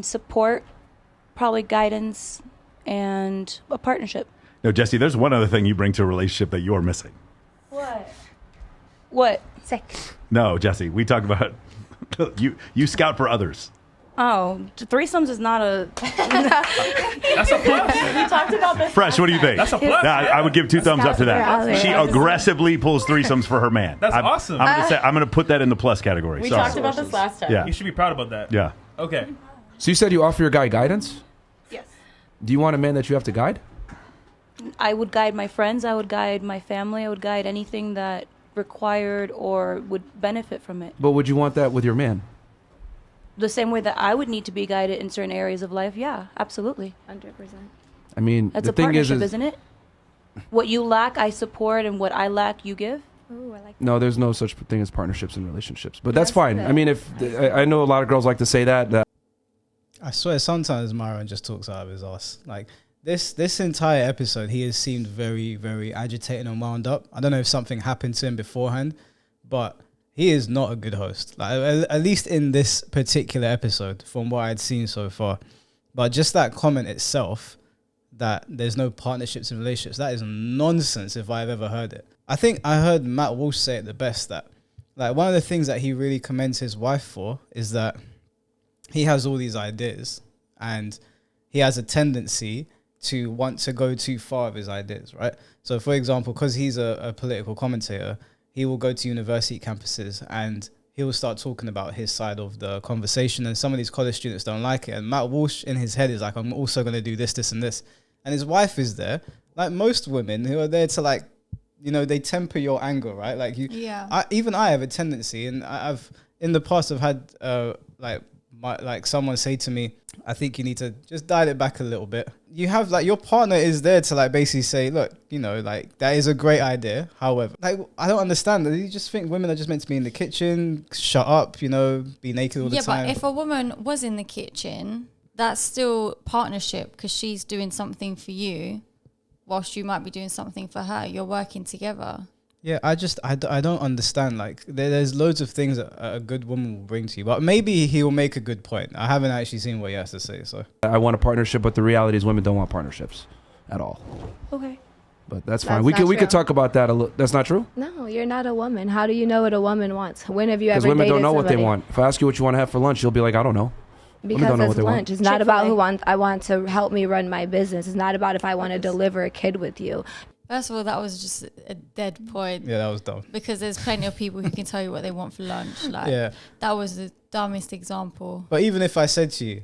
Support, probably guidance, and a partnership. No, Jesse, there's one other thing you bring to a relationship that you're missing. What? Sex. No, Jesse, we talked about you scout for others. Oh, threesomes is not a... That's a plus. We talked about this. Fresh, what do you think? That's a plus. Nah, I would give 2 thumbs up to that. She aggressively pulls threesomes for her man. That's awesome. I'm going to put that in the plus category. We Sorry. talked about this last time. Yeah. You should be proud about that. Yeah. Okay. So you said you offer your guy guidance? Yes. Do you want a man that you have to guide? I would guide my friends. I would guide my family. I would guide anything that required or would benefit from it. But would you want that with your man? The same way that I would need to be guided in certain areas of life. Yeah, absolutely. 100%. I mean, That's the a thing partnership, is isn't it? What you lack, I support, and what I lack, you give. Ooh, I like that. no, there's no such thing as partnerships in relationships. But that's Yes, fine. there I mean, if I know a lot of girls like to say that I swear, sometimes Myron just talks out of his ass. Like this entire episode, he has seemed very, very agitated and wound up. I don't know if something happened to him beforehand, but he is not a good host. Like at least in this particular episode, from what I'd seen so far. But just that comment itself, that there's no partnerships in relationships, that is nonsense if I've ever heard it. I think I heard Matt Walsh say it the best, that like one of the things that he really commends his wife for is that he has all these ideas and he has a tendency to want to go too far with his ideas, right? So for example, because he's a political commentator, he will go to university campuses and he will start talking about his side of the conversation, and some of these college students don't like it. And Matt Walsh in his head is like, I'm also going to do this, this, and this. And his wife is there, like most women who are there to like, you know, they temper your anger, right? Like you, Yeah. even I have a tendency, and I've in the past I've had like someone say to me, I think you need to just dial it back a little bit. You have like your partner is there to like basically say, look, you know, like that is a great idea. However, like I don't understand that. You just think women are just meant to be in the kitchen, shut up, you know, be naked all the time. Yeah, but if a woman was in the kitchen, that's still partnership because she's doing something for you whilst you might be doing something for her. You're working together. Yeah, I don't understand. Like, there's loads of things that a good woman will bring to you, but maybe he will make a good point. I haven't actually seen what he has to say, so. I want a partnership, but the reality is women don't want partnerships at all. Okay. But that's fine. That's We not could true. talk about that a little. That's not true? No, you're not a woman. How do you know what a woman wants? When have you Because ever women dated don't know what they somebody? want. If I ask you what you want to have for lunch, you'll be like, I don't know. Because don't know what it's they want. lunch. It's not about Chick-fil-A. I want to help me run my business. It's not about if I want to deliver a kid with you. First of all, that was just a dead point. Yeah, that was dumb. Because there's plenty of people who can tell you what they want for lunch. Like, Yeah. that was the dumbest example. But even if I said to you,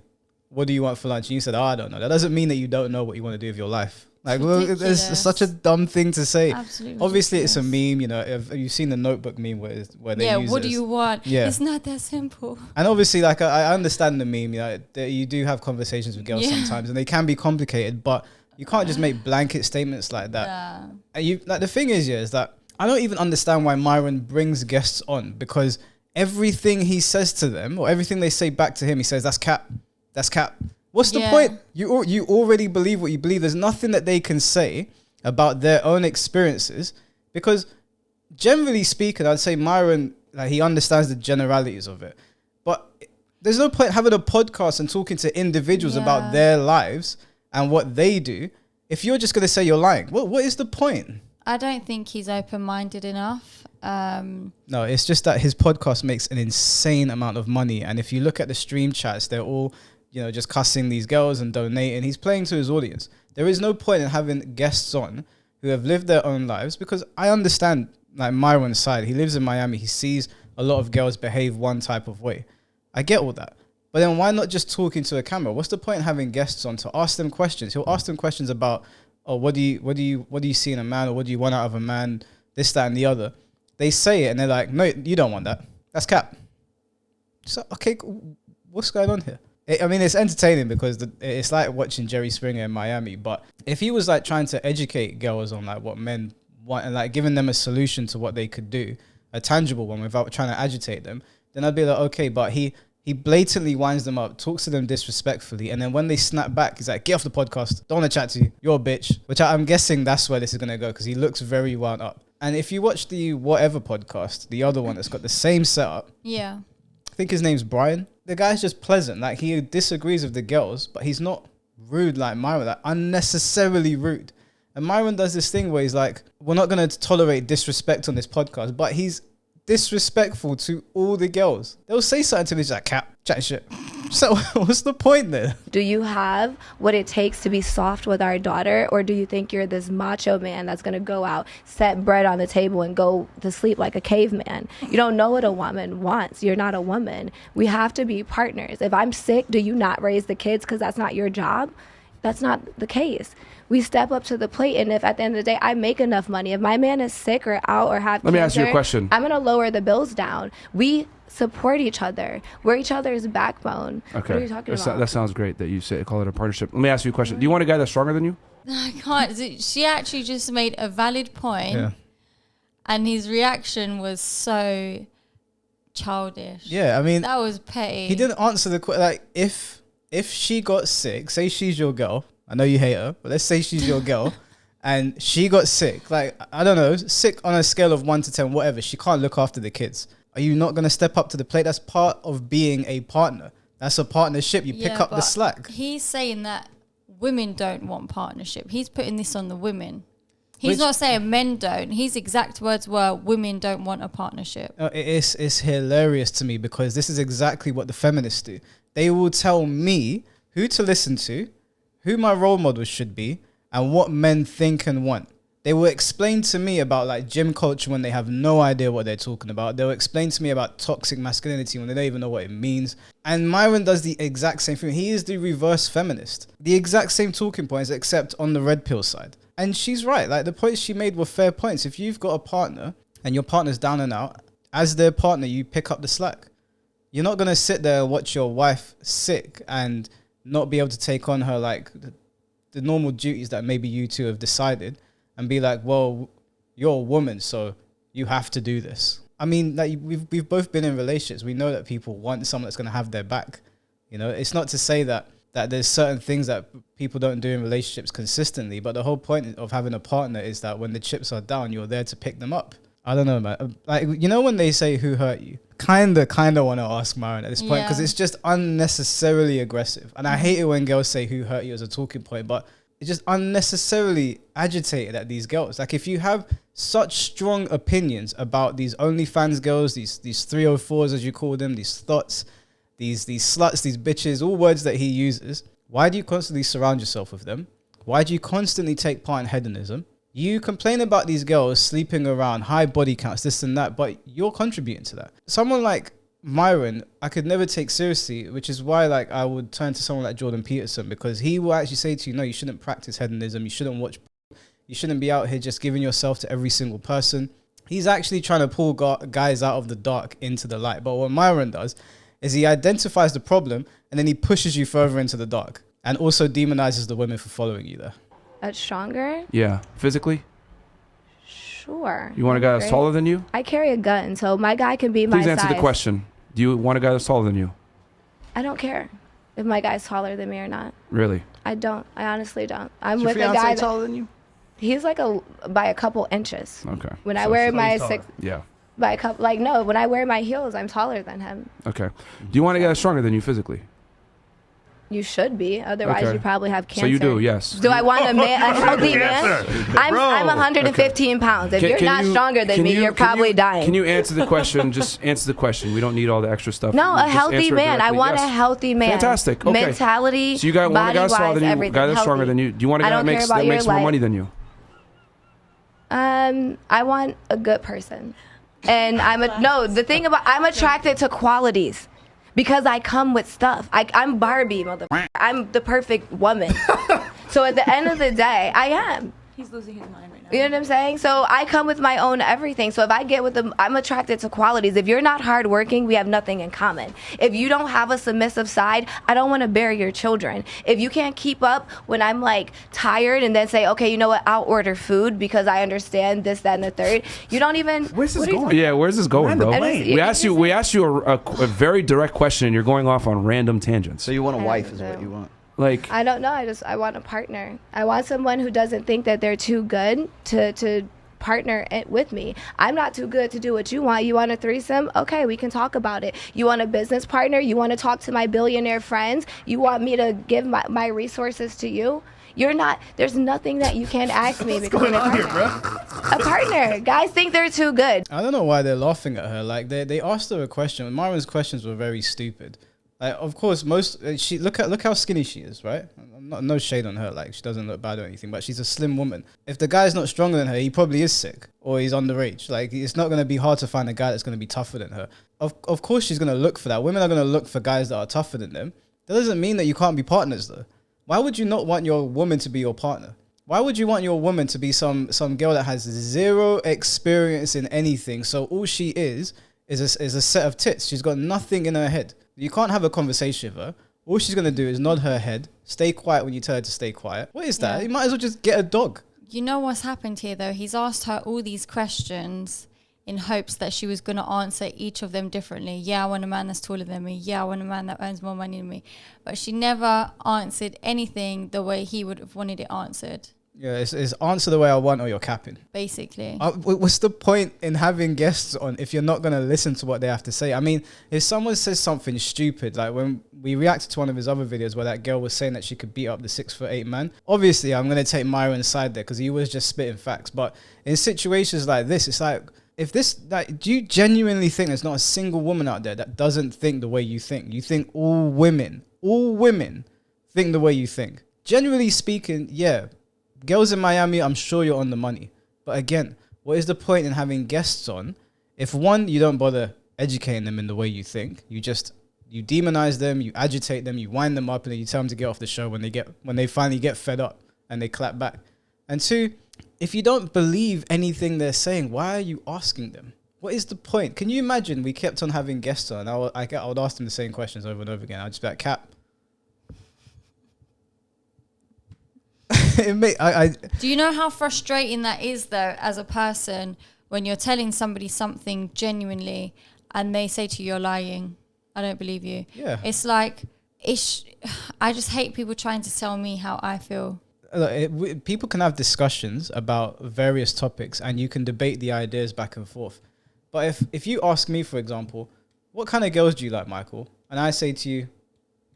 what do you want for lunch? And you said, I don't know. That doesn't mean that you don't know what you want to do with your life. Like, well, it's ridiculous. such a dumb thing to say. Absolutely. Obviously, it's a ridiculous. meme, you know. Have you seen the Notebook meme where they Yeah, use what it do as- you want? Yeah. It's not that simple. And obviously, like, I understand the meme, you know, that you do have conversations with girls Yeah. sometimes, and they can be complicated, but you can't just make blanket statements like that. Yeah. And you, like, the thing is that I don't even understand why Myron brings guests on, because everything he says to them, or everything they say back to him, he says, that's cap. That's cap. What's the Yeah. point? You already believe what you believe. There's nothing that they can say about their own experiences, because generally speaking, I'd say Myron, like, he understands the generalities of it. But there's no point having a podcast and talking to individuals Yeah. about their lives and what they do if you're just going to say you're lying. What is the point? I don't think he's open-minded enough. No, it's just that his podcast makes an insane amount of money. And if you look at the stream chats, they're all, you know, just cussing these girls and donating. He's playing to his audience. There is no point in having guests on who have lived their own lives, because I understand, like, Myron's side. He lives in Miami. He sees a lot of girls behave one type of way. I get all that. But then why not just talk into a camera? What's the point in having guests on to ask them questions? He'll ask them questions about, oh, what do you see in a man, or what do you want out of a man, this, that, and the other. They say it and they're like, no, you don't want that. That's cap. So, okay, what's going on here? I mean, it's entertaining because it's like watching Jerry Springer in Miami. But if he was like trying to educate girls on like what men want and like giving them a solution to what they could do, a tangible one without trying to agitate them, then I'd be like, okay, but he blatantly winds them up, talks to them disrespectfully, and then when they snap back, he's like, get off the podcast. Don't want to chat to you. You're a bitch. Which I'm guessing that's where this is going to go, because he looks very wound up. And if you watch the Whatever podcast, the other one that's got the same setup, Yeah. I think his name's Brian. the guy's just pleasant. Like, he disagrees with the girls, but he's not rude like Myron, like unnecessarily rude. And Myron does this thing where he's like, we're not going to tolerate disrespect on this podcast, but he's disrespectful to all the girls. They'll say something to me, like, cap, chat shit. So what's the point there? Do you have what it takes to be soft with our daughter, or do you think you're this macho man that's going to go out, set bread on the table, and go to sleep like a caveman? You don't know what a woman wants. You're not a woman. We have to be partners. If I'm sick, do you not raise the kids because that's not your job? That's not the case. We step up to the plate, and if at the end of the day I make enough money, if my man is sick or out or have Let me ask you a question. I'm going to lower the bills down. We support each other. We're each other's backbone. Okay. What are you talking about? That sounds great that you say call it a partnership. Let me ask you a question. Do you want a guy that's stronger than you? I can't. She actually just made a valid point, Yeah. and his reaction was so childish. Yeah, I mean, That was petty. he didn't answer the question. Like, if she got sick, say she's your girl. I know you hate her, but let's say she's your girl, and she got sick. Like, I don't know, sick on a scale of 1 to 10, whatever. She can't look after the kids. Are you not going to step up to the plate? That's part of being a partner. That's a partnership. You pick up the but slack. He's saying that women don't want partnership. He's putting this on the women. He's not saying men don't. His exact words were, women don't want a partnership. It's hilarious to me because this is exactly what the feminists do. They will tell me who to listen to, who my role models should be, and what men think and want. They will explain to me about like gym culture when they have no idea what they're talking about. They'll explain to me about toxic masculinity when they don't even know what it means. And Myron does the exact same thing. He is the reverse feminist. The exact same talking points, except on the red pill side. And she's right. Like, the points she made were fair points. If you've got a partner and your partner's down and out, as their partner, you pick up the slack. You're not going to sit there and watch your wife sick and not be able to take on her, like, the normal duties that maybe you two have decided, and be like, well, you're a woman, so you have to do this. I mean, like, we've both been in relationships. We know that people want someone that's going to have their back. You know, it's not to say that there's certain things that people don't do in relationships consistently, but the whole point of having a partner is that when the chips are down, you're there to pick them up. I don't know, man. Like, you know, when they say who hurt you, kind of want to ask Myron at this point, because it's just unnecessarily aggressive. And I hate it when girls say who hurt you as a talking point, but it's just unnecessarily agitated at these girls. Like, if you have such strong opinions about these OnlyFans girls, these 304s as you call them, these thoughts, these sluts, these bitches, all words that he uses, why do you constantly surround yourself with them? Why do you constantly take part in hedonism? You complain about these girls sleeping around, high body counts, this and that, but you're contributing to that. Someone like Myron, I could never take seriously, which is why, like, I would turn to someone like Jordan Peterson, because he will actually say to you, no, you shouldn't practice hedonism. You shouldn't watch. You shouldn't be out here just giving yourself to every single person. He's actually trying to pull guys out of the dark into the light. But what Myron does is he identifies the problem and then he pushes you further into the dark, and also demonizes the women for following you there. That's stronger? Yeah. Physically? Sure. You want a guy that's taller than you? I carry a gun, so my guy can be my size. Please answer the question. Do you want a guy that's taller than you? I don't care if my guy's taller than me or not. Really? I don't. I honestly don't. I'm Is with your a guy fiancé taller than you? He's like by a couple inches. Okay. When I wear my he's six, Yeah. by a couple, like, no, when I wear my heels, I'm taller than him. Okay. Do you want a guy that's stronger than you physically? You should be. Otherwise, Okay. you probably have cancer. So you do, yes. Do I want a healthy man? Yes, I'm 115 pounds. If you're not stronger than me, you're probably dying. Can you answer the question? Just answer the question. We don't need all the extra stuff. No, a Just healthy answer it man. I directly. want Yes. a healthy man. Fantastic. Okay. Mentality, So you got want a guy that's taller than you, a everything. guy that's stronger Healthy. than you. Do you want a I guy don't that care makes about your more life. money than you? I want a good person. And I'm attracted to qualities because I come with stuff. I'm Barbie, motherfucker. I'm the perfect woman. So at the end of the day, I am. He's losing his mind right now. You know what I'm saying? So I come with my own everything. So if I get with them, I'm attracted to qualities. If you're not hardworking, we have nothing in common. If you don't have a submissive side, I don't want to bear your children. If you can't keep up when I'm like tired and then say, okay, you know what, I'll order food because I understand this, that, and the third. You don't even. Where's this what are you going? talking- Yeah, where's this going, bro? Random lane. We asked you a very direct question, and you're going off on random tangents. So you want a wife is what you want. Like, I don't know. I want a partner. I want someone who doesn't think that they're too good to partner with me. I'm not too good to do what you want. You want a threesome? Okay, we can talk about it. You want a business partner? You want to talk to my billionaire friends? You want me to give my resources to you? You're not, there's nothing that you can ask me. What's going on here, bro? A partner. Guys think they're too good. I don't know why they're laughing at her. Like they asked her a question. Myron's questions were very stupid. Like, of course, she look how skinny she is, right? No shade on her. Like, she doesn't look bad or anything, but she's a slim woman. If the guy's not stronger than her, he probably is sick or he's underage. Like, it's not going to be hard to find a guy that's going to be tougher than her. Of course, she's going to look for that. Women are going to look for guys that are tougher than them. That doesn't mean that you can't be partners, though. Why would you not want your woman to be your partner? Why would you want your woman to be some girl that has zero experience in anything? So all she is a set of tits. She's got nothing in her head. You can't have a conversation with her. All she's going to do is nod her head, stay quiet when you tell her to stay quiet. What is that? Yeah. You might as well just get a dog. You know what's happened here, though? He's asked her all these questions in hopes that she was going to answer each of them differently. Yeah, I want a man that's taller than me. Yeah, I want a man that earns more money than me. But she never answered anything the way he would have wanted it answered. Yeah, it's answer the way I want or you're capping. Basically. What's the point in having guests on if you're not going to listen to what they have to say? I mean, if someone says something stupid, like when we reacted to one of his other videos where that girl was saying that she could beat up the 6'8" man, obviously I'm going to take Myron's side there because he was just spitting facts. But in situations like this, it's like, do you genuinely think there's not a single woman out there that doesn't think the way you think? You think all women think the way you think. Generally speaking, yeah. Girls in Miami, I'm sure you're on the money. But again, what is the point in having guests on if one, you don't bother educating them in the way you think, you demonize them, you agitate them, you wind them up, and then you tell them to get off the show when they finally get fed up and they clap back. And two, if you don't believe anything they're saying, why are you asking them? What is the point? Can you imagine we kept on having guests on? I would ask them the same questions over and over again. I'd just be like, Cap. Do you know how frustrating that is, though, as a person, when you're telling somebody something genuinely and they say to you, you're lying, I don't believe you. Yeah. It's like, I just hate people trying to tell me how I feel. Look, people can have discussions about various topics and you can debate the ideas back and forth. But if you ask me, for example, what kind of girls do you like, Michael? And I say to you,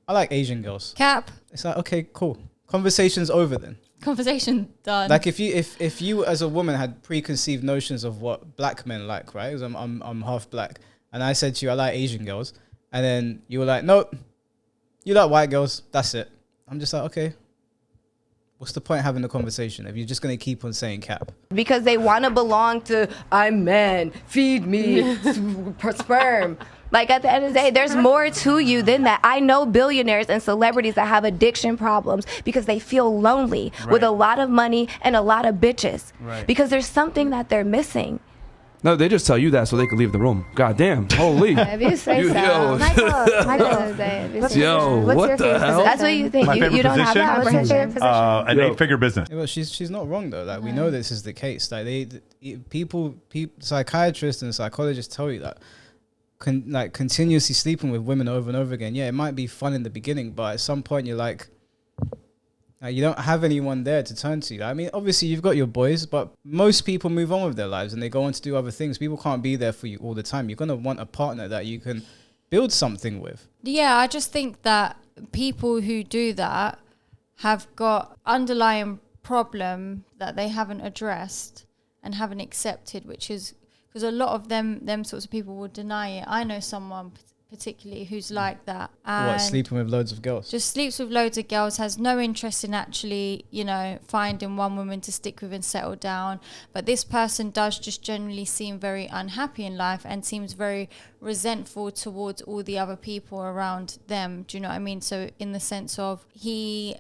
I like Asian girls. Cap. It's like, okay, cool. Conversation's over then. Conversation done. Like if you as a woman had preconceived notions of what black men like, right? Because I'm half black, and I said to you I like Asian girls, and then you were like, nope, you like white girls. That's it. I'm just like, okay. What's the point of having a conversation if you're just gonna keep on saying cap? Because they want to belong to, I'm man, feed me, sperm. Like, at the end of the day, there's more to you than that. I know billionaires and celebrities that have addiction problems because they feel lonely with a lot of money and a lot of bitches. Right. Because there's something that they're missing. No, they just tell you that so they can leave the room. God damn. Holy. If you say so. Yo. Michael, what the hell? That's what you think. You don't have that. What's your favorite position? An 8-figure business. Yeah, well, she's not wrong though. Like we know this is the case. Like people, psychiatrists and psychologists tell you that. Continuously sleeping with women over and over again. Yeah, it might be fun in the beginning, but at some point you're like you don't have anyone there to turn to. I mean, obviously you've got your boys, but most people move on with their lives and they go on to do other things. People can't be there for you all the time. You're going to want a partner that you can build something with. Yeah, I just think that people who do that have got underlying problem that they haven't addressed and haven't accepted, which is because a lot of them sorts of people will deny it. I know someone particularly who's like that. And what, sleeping with loads of girls? Just sleeps with loads of girls, has no interest in actually, finding one woman to stick with and settle down. But this person does just generally seem very unhappy in life and seems very resentful towards all the other people around them. Do you know what I mean? So in the sense of he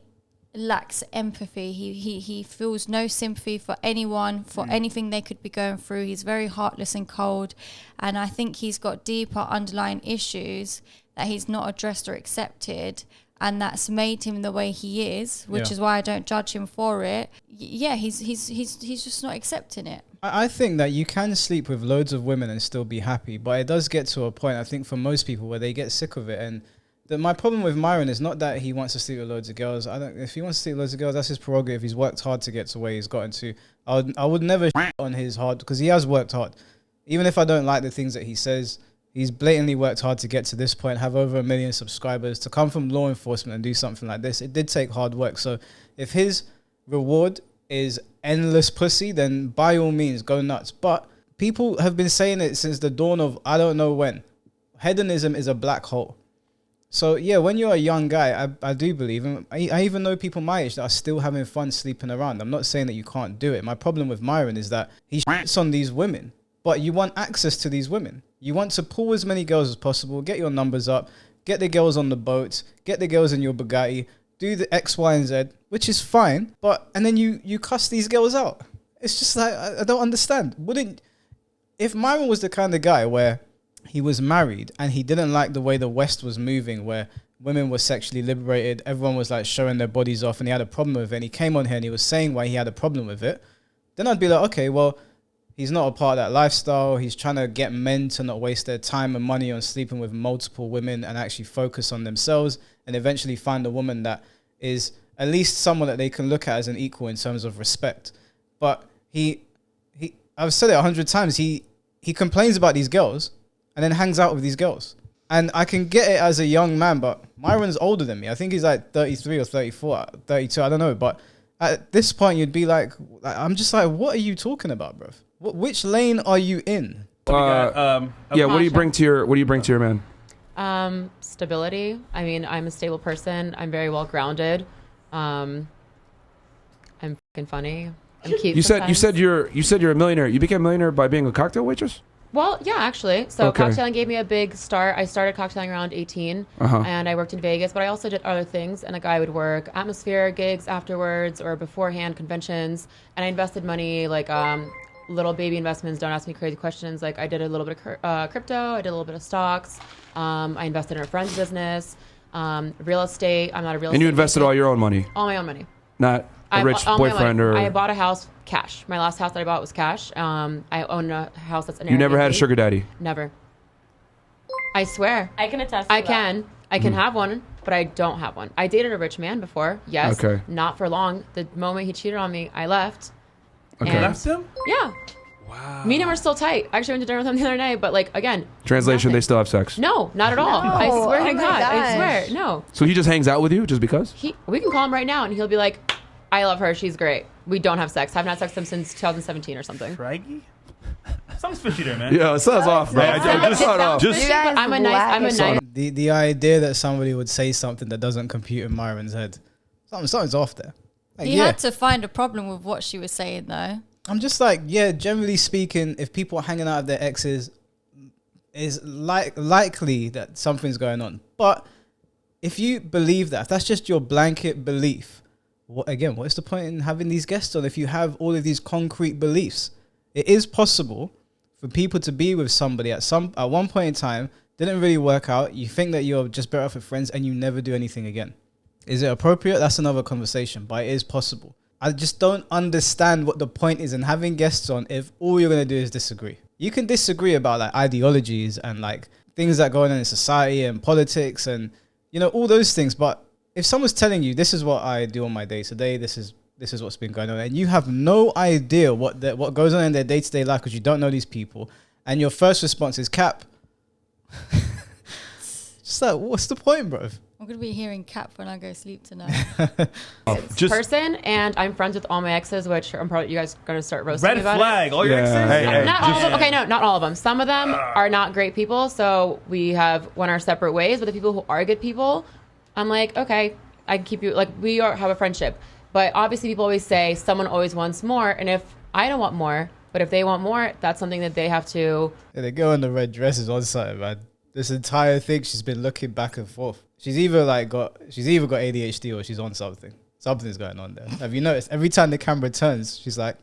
lacks empathy. He feels no sympathy for anyone, for anything they could be going through. He's very heartless and cold, and I think he's got deeper underlying issues that he's not addressed or accepted, and that's made him the way he is, which is why I don't judge him for it. He's just not accepting it. I think that you can sleep with loads of women and still be happy, but it does get to a point, I think, for most people where they get sick of it and My problem with Myron is not that he wants to sleep with loads of girls. If he wants to sleep with loads of girls, that's his prerogative. He's worked hard to get to where he's gotten to. I would never shit on his hard, because he has worked hard. Even if I don't like the things that he says, he's blatantly worked hard to get to this point, have over 1 million subscribers, to come from law enforcement and do something like this. It did take hard work. So if his reward is endless pussy, then by all means, go nuts. But people have been saying it since the dawn of I don't know when. Hedonism is a black hole. So yeah, when you're a young guy, I do believe, and I even know people my age that are still having fun sleeping around. I'm not saying that you can't do it. My problem with Myron is that he shits on these women, but you want access to these women. You want to pull as many girls as possible, get your numbers up, get the girls on the boats, get the girls in your Bugatti, do the X, Y, and Z, which is fine, and then you cuss these girls out. It's just like, I don't understand. If Myron was the kind of guy where he was married and he didn't like the way the West was moving, where women were sexually liberated, everyone was like showing their bodies off, and he had a problem with it, and he came on here and he was saying why he had a problem with it, then I'd be like, okay, well, he's not a part of that lifestyle. He's trying to get men to not waste their time and money on sleeping with multiple women and actually focus on themselves and eventually find a woman that is at least someone that they can look at as an equal in terms of respect. But I've said it 100 times, he complains about these girls and then hangs out with these girls. And I can get it as a young man, but Myron's older than me. I think he's like 33 or 34, 32, I don't know. But at this point, you'd be like, I'm just like, what are you talking about, bro? Which lane are you in? What do you bring to your man? Stability. I mean, I'm a stable person. I'm very well grounded. I'm fucking funny. I'm cute. You said you're a millionaire. You became a millionaire by being a cocktail waitress? Well, yeah, actually. So cocktailing gave me a big start. I started cocktailing around 18, and I worked in Vegas, but I also did other things. And I would work atmosphere gigs afterwards or beforehand, conventions, and I invested money like little baby investments. Don't ask me crazy questions. Like I did a little bit of crypto. I did a little bit of stocks. I invested in a friend's business, real estate. I'm not a real estate. And you invested all your own money? All my own money. Not a rich boyfriend or... I bought a house cash. My last house that I bought was cash. I own a house that's an Airbnb. You never had a sugar daddy? Never. I swear. I can attest to that. I can have one, but I don't have one. I dated a rich man before. Yes. Okay. Not for long. The moment he cheated on me, I left. Okay. You left him? Yeah. Wow. Me and him are still tight. I actually went to dinner with him the other day, but like, again. Translation, nothing. They still have sex? No, not at all. No. I swear to God. I swear. No. So he just hangs out with you just because? We can call him right now and he'll be like, I love her. She's great. We don't have sex. Haven't had sex with him since 2017 or something. Craggy? Something's fishy there, man. Yeah, it sounds off, bro. I'm a nice. The idea that somebody would say something that doesn't compute in Myron's head, something's off there. Like, he had to find a problem with what she was saying, though. I'm just like, yeah, generally speaking, if people are hanging out with their exes, is likely that something's going on. But if you believe that, if that's just your blanket belief, what's the point in having these guests on if you have all of these concrete beliefs? It is possible for people to be with somebody at one point in time, didn't really work out. You think that you're just better off with friends and you never do anything again. Is it appropriate? That's another conversation, but it is possible. I just don't understand what the point is in having guests on if all you're going to do is disagree. You can disagree about like ideologies and like things that go on in society and politics and, you know, all those things. But if someone's telling you this is what I do on my day to day, this is what's been going on, and you have no idea what goes on in their day to day life because you don't know these people, and your first response is cap. Just like, what's the point, bro? I'm going to be hearing cap when I go sleep tonight. Person, and I'm friends with all my exes, which I'm probably you guys are going to start roasting me about. Red flag, all your exes? Not all of them. Some of them are not great people, so we went our separate ways. But the people who are good people, I'm like, okay, I can keep you, like, have a friendship. But obviously people always say someone always wants more, and if I don't want more, but if they want more, that's something that they have to... Yeah, the girl in the red dress is on something, man. This entire thing, she's been looking back and forth. She's either got ADHD or she's on something. Something's going on there. Have you noticed? Every time the camera turns, she's like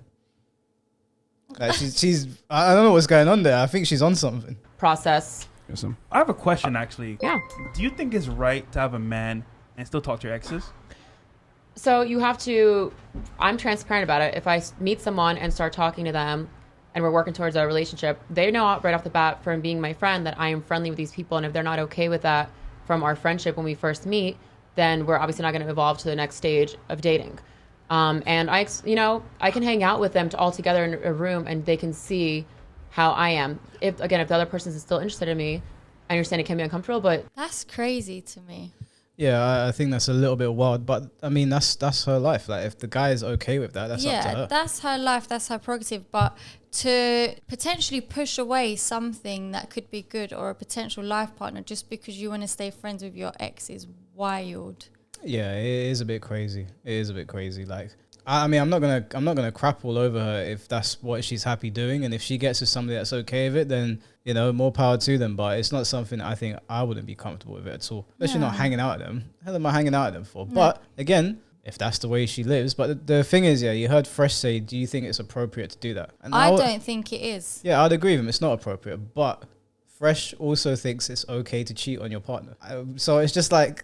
she's I don't know what's going on there. I think she's on something. Process. I have a question, actually. Yeah. Do you think it's right to have a man and still talk to your exes? So you have to... I'm transparent about it. If I meet someone and start talking to them and we're working towards a relationship, they know right off the bat from being my friend that I am friendly with these people, and if they're not okay with that, from our friendship when we first meet, then we're obviously not going to evolve to the next stage of dating. And I can hang out with them all together in a room, and they can see how I am. If the other person is still interested in me, I understand it can be uncomfortable, but That's crazy to me. Yeah, I think that's a little bit wild, but I mean that's her life. Like if the guy is okay with that, that's up to her. That's her life, that's her prerogative. But to potentially push away something that could be good or a potential life partner just because you want to stay friends with your ex is wild. Yeah, it is a bit crazy. It is a bit crazy. Like I mean, I'm not gonna crap all over her if that's what she's happy doing, and if she gets with somebody that's okay with it, then more power to them. But it's not something I think I wouldn't be comfortable with it at all, especially not hanging out with them. Hell am I hanging out with them for? But again, if that's the way she lives. But the thing is, you heard Fresh say, do you think it's appropriate to do that? And I don't think it is. Yeah, I'd agree with him. It's not appropriate. But Fresh also thinks it's okay to cheat on your partner. So it's just like,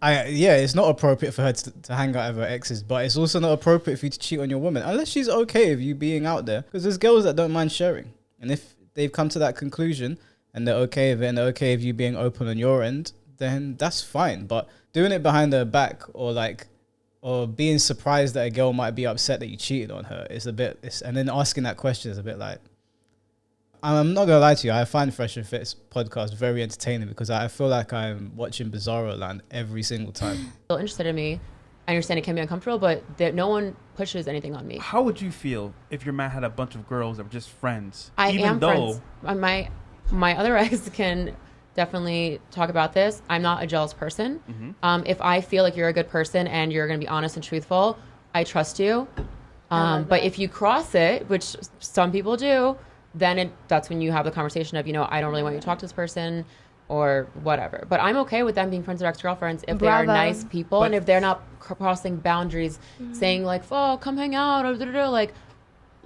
it's not appropriate for her to hang out with her exes, but it's also not appropriate for you to cheat on your woman unless she's okay with you being out there. Because there's girls that don't mind sharing. And if they've come to that conclusion and they're okay with it and they're okay with you being open on your end, then that's fine. But doing it behind her back or being surprised that a girl might be upset that you cheated on her is a bit, and then asking that question is a bit like, I'm not gonna lie to you, I find Fresh and Fit's podcast very entertaining because I feel like I'm watching Bizarro Land every single time. still interested in me. I understand it can be uncomfortable, but no one pushes anything on me. How would you feel if your man had a bunch of girls that were just friends? I am friends. My other ex can definitely talk about this. I'm not a jealous person. Mm-hmm. If I feel like you're a good person and you're going to be honest and truthful, I trust you. But if you cross it, which some people do, then that's when you have the conversation of, I don't really want you to talk to this person or whatever. But I'm okay with them being friends with ex-girlfriends if they are nice people and if they're not crossing boundaries, saying like, "Oh, come hang out," or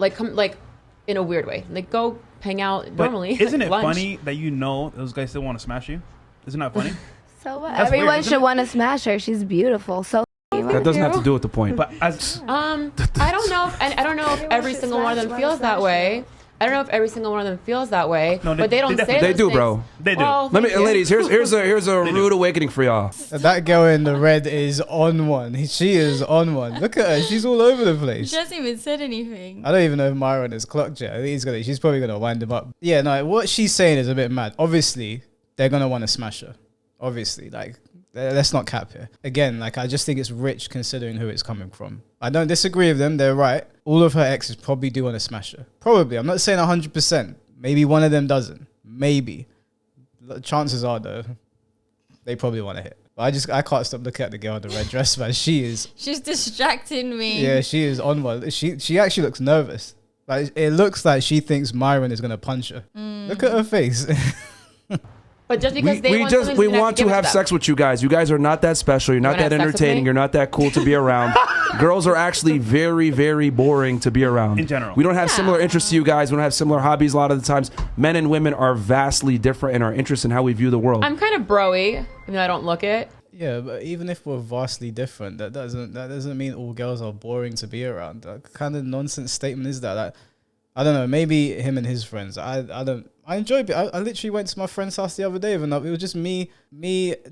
come in a weird way. Like go hang out normally. Isn't it funny that those guys still want to smash you? Isn't that funny? So what? That's Everyone weird, should want to smash her. She's beautiful. So That doesn't have to do with the point. But as I don't know. I don't know if every single one of them feels that way. I don't know if every single one of them feels that way. No, but they don't say They do, things. bro. They do. Well, Let me, thank you. ladies. Here's a rude awakening for y'all. That girl in the red is on one. She is on one. Look at her. She's all over the place. She hasn't even said anything. I don't even know if Myron has clocked yet. I think she's probably going to wind him up. Yeah, no, what she's saying is a bit mad. Obviously, they're going to want to smash her. Obviously, let's not cap here. Again, I just think it's rich considering who it's coming from. I don't disagree with them. They're right. All of her exes probably do want to smash her. Probably. I'm not saying 100%. Maybe one of them doesn't. Maybe. Chances are, though, they probably want to hit. But I can't stop looking at the girl in the red dress, man. She's distracting me. Yeah, she is on one. She actually looks nervous. It looks like she thinks Myron is going to punch her. Look at her face. But just because we want to have sex with you guys. You guys are not that special. You're not that entertaining. You're not that cool to be around. Girls are actually very, very boring to be around. In general. We don't have similar interests to you guys. We don't have similar hobbies a lot of the times. Men and women are vastly different in our interests and how we view the world. I'm kind of bro-y, even though I don't look it. Yeah, but even if we're vastly different, that doesn't mean all girls are boring to be around. What kind of nonsense statement is that? I don't know. Maybe him and his friends. I enjoyed it. I literally went to my friend's house the other day. It was just me,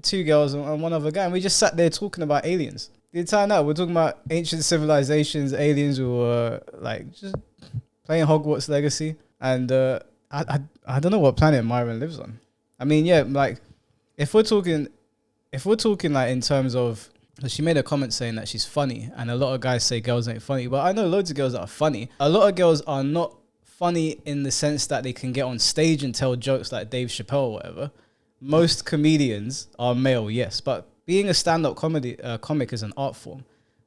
two girls, and one other guy, and we just sat there talking about aliens. The entire night, we're talking about ancient civilizations, aliens. We were just playing Hogwarts Legacy, and I don't know what planet Myron lives on. I mean, yeah, if we're talking in terms of, she made a comment saying that she's funny, and a lot of guys say girls ain't funny, but I know loads of girls that are funny. A lot of girls are not funny in the sense that they can get on stage and tell jokes like Dave Chappelle or whatever. Most comedians are male, yes, but being a stand-up comic is an art form.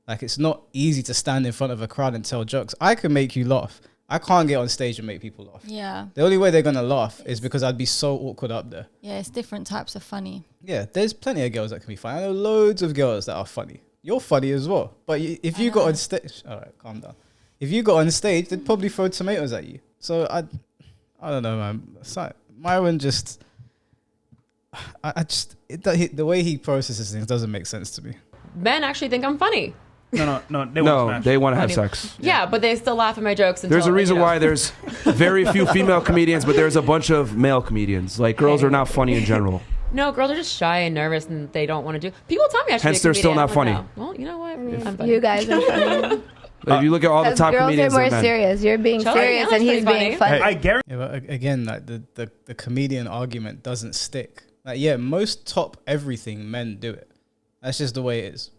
It's not easy to stand in front of a crowd and tell jokes. I can make you laugh. I can't get on stage and make people laugh. Yeah. The only way they're going to laugh is because I'd be so awkward up there. Yeah, it's different types of funny. Yeah, there's plenty of girls that can be funny. I know loads of girls that are funny. You're funny as well. But if you got on stage... All right, calm down. If you got on stage, they'd probably throw tomatoes at you. So I don't know, man. Myron just... the way he processes things doesn't make sense to me. Men actually think I'm funny. No, they want to have sex. Yeah, but they still laugh at my jokes. There's a reason why there's very few female comedians, but there's a bunch of male comedians. Girls are not funny in general. No, girls are just shy and nervous, and they don't want to do. People tell me I should. Hence, they're still not funny. Well, you know what? You guys are funny. If you look at all the top girls comedians, are more men. serious. You're being serious, and he's being funny. I guarantee. Yeah, but again, like the comedian argument doesn't stick. Like, yeah, most top everything men do it. That's just the way it is.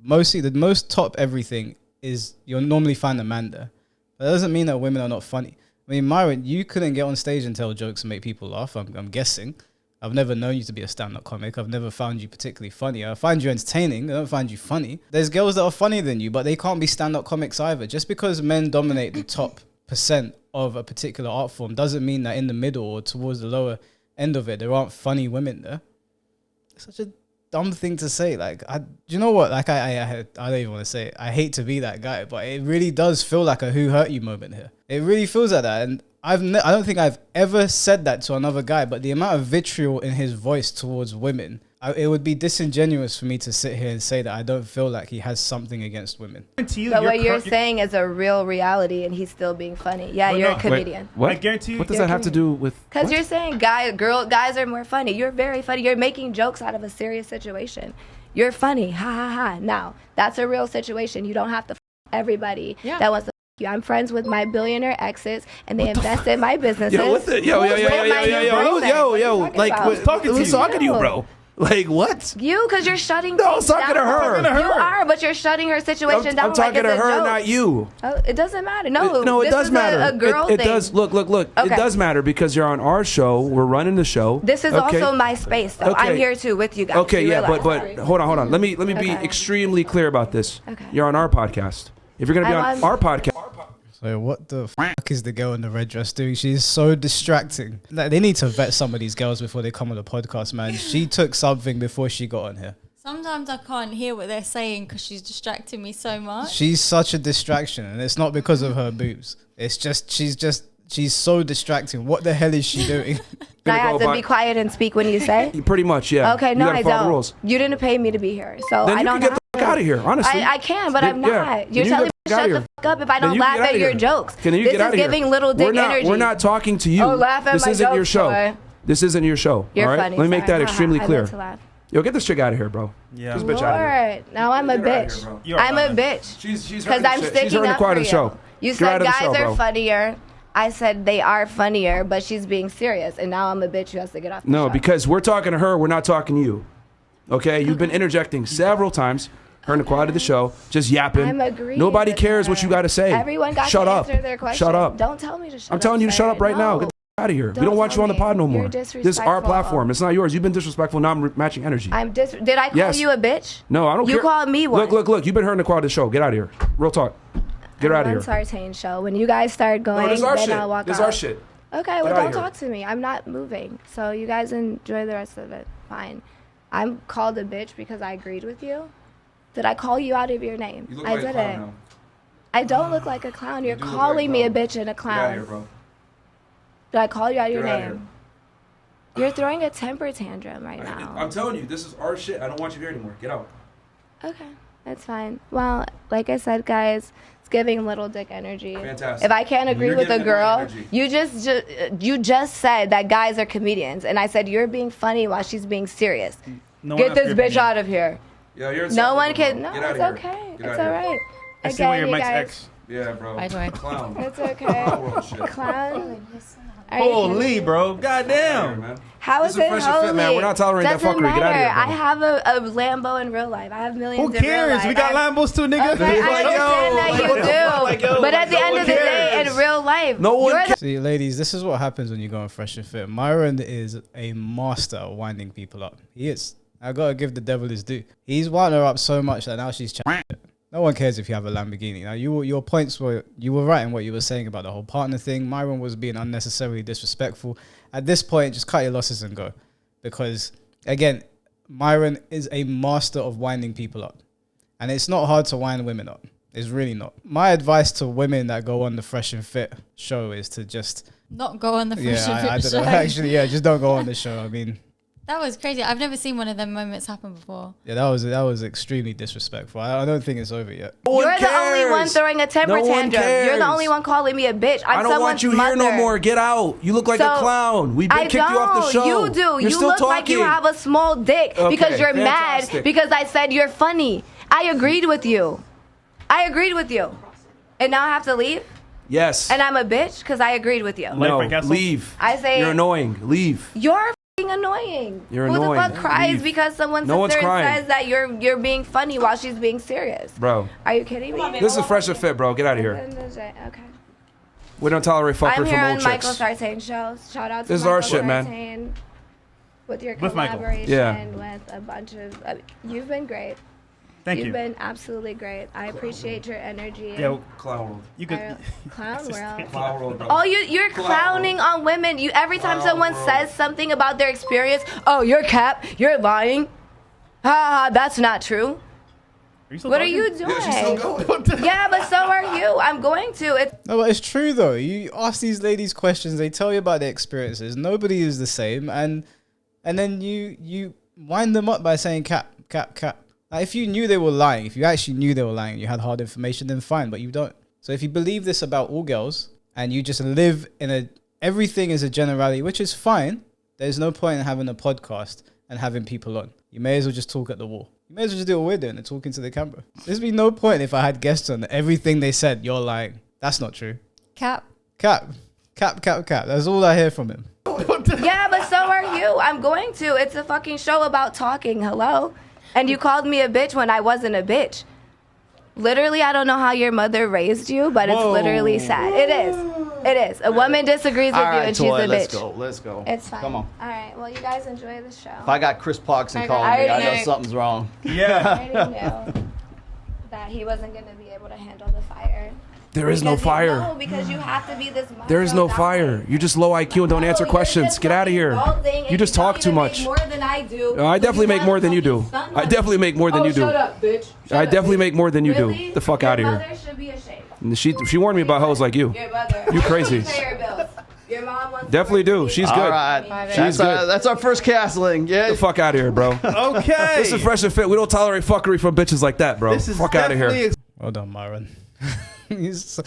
Mostly, the most top everything is you'll normally find a man there. But that doesn't mean that women are not funny. I mean, Myron, you couldn't get on stage and tell jokes and make people laugh. I'm guessing. I've never known you to be a stand-up comic. I've never found you particularly funny. I find you entertaining. I don't find you funny. There's girls that are funnier than you, but they can't be stand-up comics either. Just because men dominate the top % of a particular art form doesn't mean that in the middle or towards the lower end of it, there aren't funny women there. It's such a dumb thing to say. Like, you know what? Like, I don't even want to say it. I hate to be that guy, but it really does feel like a who hurt you moment here. It really feels like that. And I don't think I've ever said that to another guy, but the amount of vitriol in his voice towards women, it would be disingenuous for me to sit here and say that I don't feel like he has something against women. But what you're saying is a real reality, and he's still being funny. Yeah, you're a comedian. What? I guarantee you. What does that have to do with? Because you're saying guys are more funny. You're very funny. You're making jokes out of a serious situation. You're funny. Ha ha ha. Now, that's a real situation. You don't have to everybody that wants to you. I'm friends with my billionaire exes, and they invest in my businesses. Yo, what the? Yo. Like, who's talking to you, bro? Like, what? You, because you're shutting No, I was talking to her. You are, but you're shutting her situation down. I'm talking like to it's a her, joke. not you. Oh, it doesn't matter. No, it does matter. A girl it thing. does. Look. Okay. It does matter because you're on our show. We're running the show. This is also my space, though. I'm here too with you guys. Okay, yeah, realize. but hold on. Let me be extremely clear about this. Okay. You're on our podcast. If you're gonna be on our podcast. So what the fuck is the girl in the red dress doing? She's so distracting. Like, they need to vet some of these girls before they come on the podcast, man. She took something before she got on here. Sometimes I can't hear what they're saying because she's distracting me so much. She's such a distraction, and it's not because of her boobs. It's just she's so distracting. What the hell is she doing? I have to be quiet and speak when you say? Pretty much, yeah. Okay, no, I don't. Rules. You didn't pay me to be here, so then I don't you can get the fuck out of here, honestly. I can, but I'm not. Yeah. You're telling me to shut the fuck up if I don't laugh at your jokes. Can you this get out is of here? giving little dick energy. We're not talking to you. Oh, laugh at this my isn't jokes, your show. boy. This isn't your show. You're all right? funny. Let me make that extremely I clear. love to laugh. Yo, get this chick out of here, bro. Yeah. This bitch out of here. Now I'm a bitch. I'm a bitch. She's because I'm sticking up for you. You said guys are funnier. I said they are funnier, but she's being serious, and now I'm a bitch who has to get off the show. No, because we're talking to her, we're not talking to you. Okay? You've been interjecting several times. Her and the quality of the show, just yapping. I'm agreeing. Nobody cares what you got to say. Everyone got shut to up. answer their question. Shut up. Don't tell me to shut up. I'm telling you to shut up right now. Get the out of here. We don't want you on the pod no more. This is our platform. It's not yours. You've been disrespectful. Now I'm matching energy. Did I call you a bitch? No, I don't care. You called me one. Look. You've been hurting the quality of the show. Get out of here. Real talk. Get her out of here. Sartain show. When you guys start going, this is our then shit. I'll walk This is off. our shit. Okay, well, don't talk to me. I'm not moving. So you guys enjoy the rest of it. Fine. I'm called a bitch because I agreed with you. Did I call you out of your name? You look I like didn't. a clown now. I don't look like a clown. You're You do look calling like me a bitch and a clown. Get out of here, bro. Did I call you out of your Get out of name? You're throwing a temper tantrum right now. I'm telling you, this is our shit. I don't want you here anymore. Get out. Okay, that's fine. Well, like I said, guys, it's giving little dick energy. Fantastic. If I can't agree You're with a giving girl, energy. you just said that guys are comedians, and I said you're being funny while she's being serious. No Get this bitch out of here. Yeah, you're No one can. No, Get out it's of okay. here. Get It's out of all here. right. I see where Again, your you Mike's guys. ex. Yeah, bro. Bye, Joy. Clown. It's okay. World shit. Clown. Are you Holy, kidding? bro. Goddamn. Man. How This is is it Fresh and Fit, holy? man. We're not tolerating that Doesn't fuckery. Get out of here, matter. bro. I have a Lambo in real life. I have millions Who in real cares? life. We got Lambos too, nigga. Okay, I understand that you do. Like, yo, But at the no end one of the day, cares. in real life, No one you're the See, ladies, this is what happens when you go on Fresh and Fit. Myron is a master at winding people up. He is. I gotta give the devil his due. He's wound her up so much that now she's chatting. No one cares if you have a Lamborghini. Now, your points were, you were right in what you were saying about the whole partner thing. Myron was being unnecessarily disrespectful. At this point, just cut your losses and go. Because, again, Myron is a master of winding people up. And it's not hard to wind women up. It's really not. My advice to women that go on the Fresh and Fit show is to just... Not go on the Fresh and I Fit don't show. know. Actually, yeah, just don't go on the show. I mean, That was crazy. I've never seen one of them moments happen before. Yeah, that was extremely disrespectful. I don't think it's over yet. You're the only one throwing a temper tantrum. You're the only one calling me a bitch. I'm I don't want you mother. here no more. Get out. You look like a clown. We kicked you off the show. You do. You're you still look talking. like you have a small dick because you're mad because I said you're funny. I agreed with you. And now I have to leave? Yes. And I'm a bitch because I agreed with you. No, leave. I say you're annoying. Leave. You're f***ing annoying. You're Who annoying. the fuck cries Leave. because someone No sits one's there and crying. says that you're being funny while she's being serious? Bro. Are you kidding me? This is Fresh and Fit, bro. Get out of here. Okay. We don't tolerate fuckery I'm from here old on chicks. Michael Sartain show. Shout out to This is Michael our shit, man. Sartain with your With Michael. collaboration with a bunch of... you've been great. Thank you. You've been absolutely great. I appreciate your energy. Yeah, Clown world. you could. Clown world. Clown world, bro. Oh, you're clowning on women. You every time someone says something about their experience, oh, you're cap, you're lying. Ha ha, that's not true. What are you doing? Yeah, she's still going. Yeah, but so are you. I'm going to. It's No, but it's true though. You ask these ladies questions, they tell you about their experiences. Nobody is the same, and then you wind them up by saying cap. Like, if you knew they were lying, if you actually knew they were lying, you had hard information, then fine, but you don't. So if you believe this about all girls and you just live in everything is a generality, which is fine, there's no point in having a podcast and having people on. You may as well just talk at the wall. You may as well just do what we're doing and talk into the camera. There's be no point if I had guests on everything they said, you're lying. That's not true. Cap. That's all I hear from him. yeah, but so are you. I'm going to. It's a fucking show about talking. Hello. And you called me a bitch when I wasn't a bitch. Literally, I don't know how your mother raised you, but it's literally sad. It is. A woman disagrees with you and she's a bitch. Let's go. It's fine. Come on. All right. Well, you guys enjoy the show. If I got Chris Pogson calling I me, I already know something's wrong. I already knew that he wasn't going to be able to handle the fire. There is no fire. No, because you have to be this macho There is no guy. fire. You're just low IQ and don't answer questions. Get out of here. You just talk too much. More than I do. I definitely make more than you do. I definitely make more than you do. Shut up, bitch. I definitely make more than you Really? do. The fuck out of Your here. mother should be ashamed. And she warned me about hoes like you. Your mother. You crazy. Pay her bills. Your mom wants to Definitely work do. for me. She's All good. right. She's good. That's our first castling. Yeah. Get the fuck out of here, bro. Okay. This is Fresh and Fit. We don't tolerate fuckery from bitches like that, bro. This is Fuck out of here. definitely Well done, Myron. This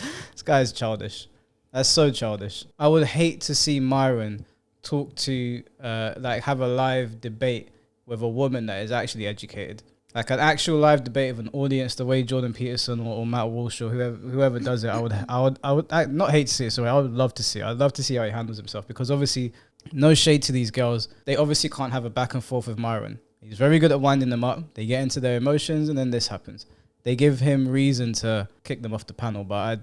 guy's childish. That's so childish. I would hate to see Myron talk to, have a live debate with a woman that is actually educated. Like an actual live debate with an audience, the way Jordan Peterson or Matt Walsh or whoever does it, I would not hate to see it. Sorry, I would love to see it. I'd love to see how he handles himself because obviously, no shade to these girls. They obviously can't have a back and forth with Myron. He's very good at winding them up. They get into their emotions and then this happens. They give him reason to kick them off the panel, but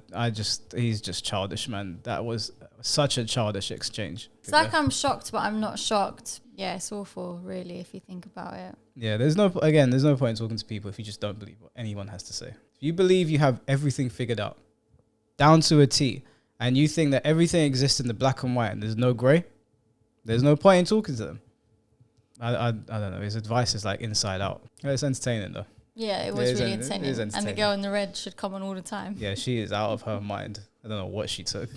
he's just childish, man. That was such a childish exchange. It's like I'm shocked, but I'm not shocked. Yeah, it's awful, really, if you think about it. Yeah, there's no point in talking to people if you just don't believe what anyone has to say. If you believe you have everything figured out, down to a T, and you think that everything exists in the black and white and there's no grey, there's no point in talking to them. I don't know. His advice is like inside out. It's entertaining though. Yeah, it was really It is entertaining. And the entertaining. girl in the red should come on all the time. Yeah, she is out of her mind. I don't know what she took.